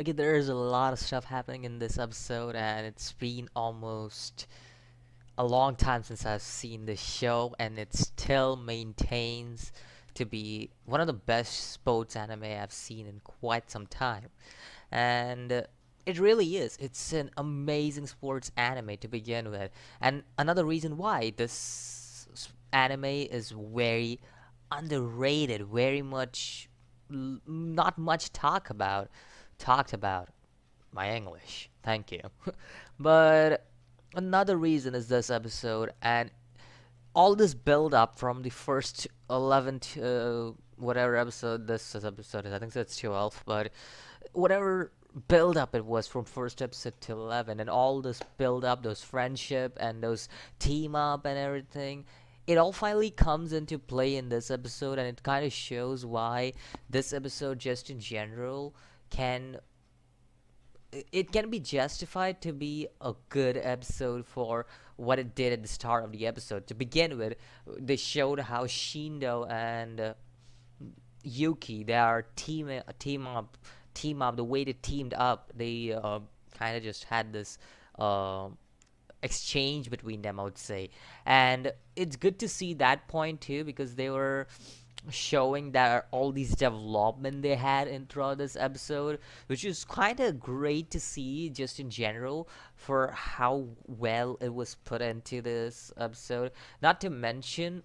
Okay, there's a lot of stuff happening in this episode, and it's been almost a long time since I've seen this show, and it still maintains to be one of the best sports anime I've seen in quite some time. And it really is. It's an amazing sports anime to begin with. And another reason why anime is very underrated, very much not much talked about. My English. Thank you. But another reason is this episode and all this build up from the first 11 to whatever episode this episode is. I think it's 12, but whatever build up it was from first episode to 11, and all this build up, those friendship and those team up and everything, it all finally comes into play in this episode, and it kind of shows why this episode just in general can it can be justified to be a good episode for what it did at the start of the episode. To begin with, they showed how Shindo and Yuki, they are team up. The way they teamed up, they kind of just had this uh, exchange between them, I would say, and it's good to see that point too because they were showing that all these development they had in throughout this episode, which is kind of great to see just in general for how well it was put into this episode. Not to mention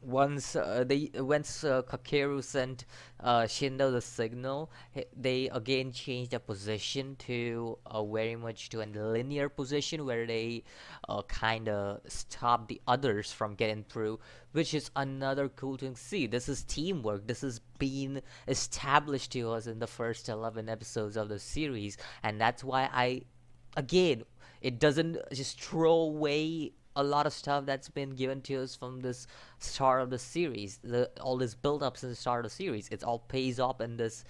once Kakeru sent Shindo the signal, they again changed the position to very much to a linear position where they kind of stop the others from getting through, which is another cool thing to see. This is teamwork. This has been established to us in the first 11 episodes of the series, and that's why again, it doesn't just throw away a lot of stuff that's been given to us from this start of the series. All this build-ups in the start of the series, it all pays off in this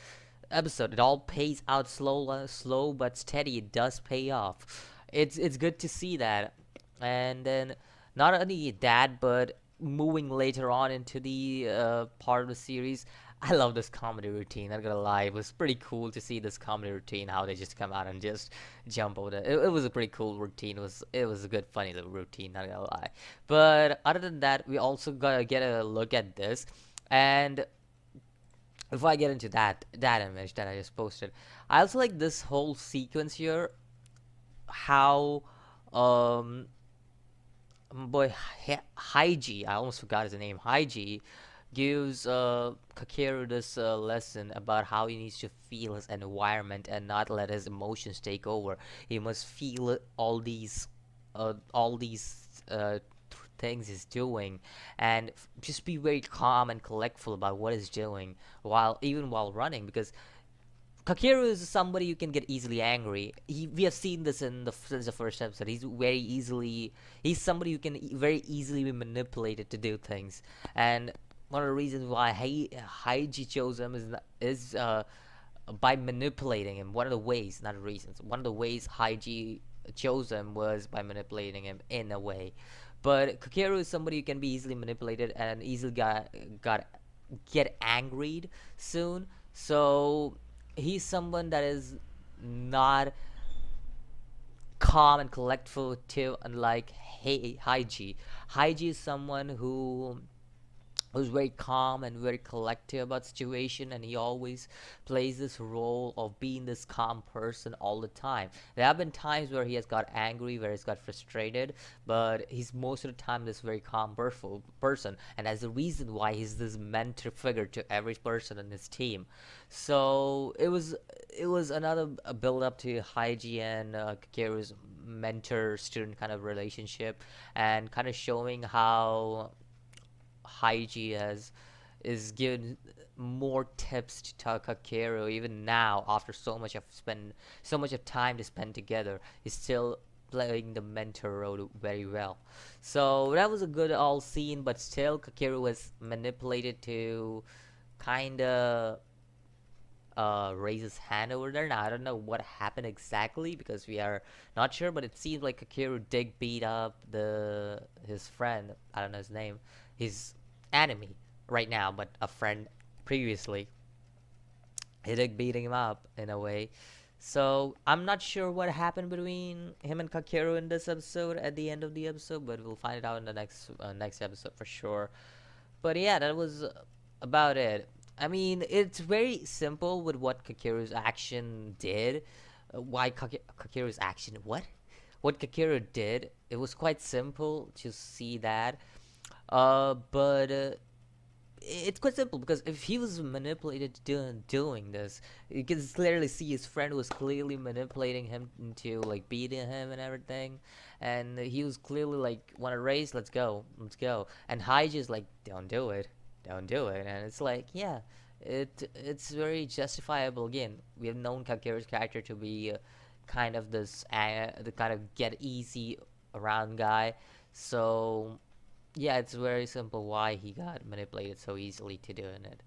episode. It all pays out slow but steady. It does pay off. It's good to see that. And then not only that, but moving later on into the part of the series, I love this comedy routine. Not gonna lie, it was pretty cool to see this comedy routine. How they just come out and just jump over. It was a pretty cool routine. It was a good funny little routine. Not gonna lie. But other than that, we also gotta get a look at this. And if I get into that image that I just posted, I also like this whole sequence here. How um boy Haiji, I almost forgot his name. Haiji gives Kakeru this lesson about how he needs to feel his environment and not let his emotions take over. He must feel all these things he's doing, and just be very calm and collectful about what he's doing while running, because Kakeru is somebody you can get easily angry. We have seen this since the first episode. He's somebody who can very easily be manipulated to do things, and one of the reasons why Haiji chose him is by manipulating him. One of the ways, not the reasons. One of the ways Haiji chose him was by manipulating him in a way. But Kakeru is somebody who can be easily manipulated and easily got get angry soon. So he's someone that is not calm and collectful too, unlike Haiji. Haiji is someone who's very calm and very collective about situation, and he always plays this role of being this calm person all the time. There have been times where he has got angry, where he's got frustrated, but he's most of the time this very calm person, and as a reason why he's this mentor figure to every person in his team. So it was another build up to Haiji and Kakeru's mentor student kind of relationship, and kind of showing how Haiji has is given more tips to Takakeru even now after so much of time to spend together. He's still playing the mentor role very well. So that was a good all scene, but still Kakeru was manipulated to kind of raise his hand over there. Now I don't know what happened exactly because we are not sure, but it seems like Kakeru did beat up the his friend. I don't know his name. His enemy right now, but a friend previously. Hidek beating him up in a way. So I'm not sure what happened between him and Kakeru in this episode at the end of the episode, but we'll find it out in the next episode for sure. But yeah, that was about it. I mean, it's very simple with what Kakeru's action did. Why Kakeru's action? What Kakeru did? It was quite simple to see that. But it's quite simple because if he was manipulated doing this, you can clearly see his friend was clearly manipulating him into like beating him and everything, and he was clearly like, "Want to race? Let's go." And Haiji's like, don't do it," and it's like, yeah, it's very justifiable. Again, we have known Kakeru's character to be kind of the kind of get easy around guy, so yeah, it's very simple why he got manipulated so easily to doing it.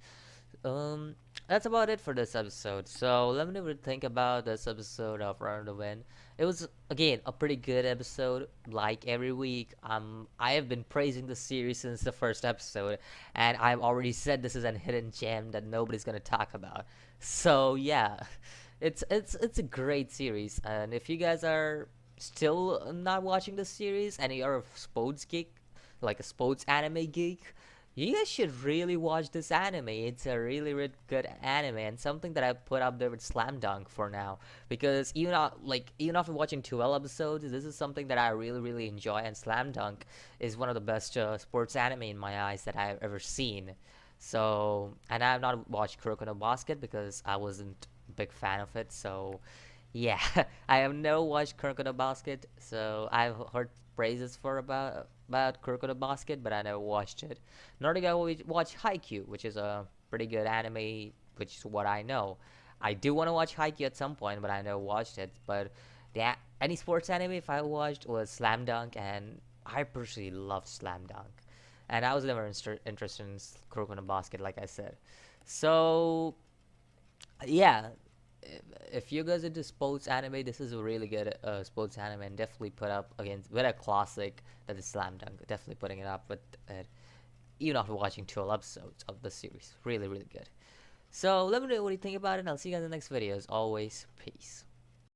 Um, that's about it for this episode. So let me know what you think about this episode of Run to Win. It was again a pretty good episode. Like every week, I have been praising the series since the first episode, and I've already said this is a hidden gem that nobody's gonna talk about. So yeah, it's a great series, and if you guys are still not watching the series and you're a sports geek, like a sports anime geek, you guys should really watch this anime. It's a really, really good anime and something that I put up there with Slam Dunk for now. Because even after watching 12 episodes, this is something that I really, really enjoy. And Slam Dunk is one of the best sports anime in my eyes that I've ever seen. So, and I have not watched Kuroko no Basket because I wasn't a big fan of it. So, yeah, I have never watched Kuroko no Basket. So I've heard praises for about Kuroko no Basket, but I never watched it. Nor did I watch Haikyuu, which is a pretty good anime, which is what I know. I do want to watch Haikyuu at some point, but I never watched it. But any sports anime if I watched was Slam Dunk, and I personally love Slam Dunk. And I was never interested in Kuroko no Basket, like I said. So yeah, if you guys into sports anime, this is a really good sports anime, and definitely put up against with a classic that is Slam Dunk. Definitely putting it up with it, even after watching 12 episodes of the series. Really, really good. So let me know what you think about it, and I'll see you guys in the next video. As always, peace.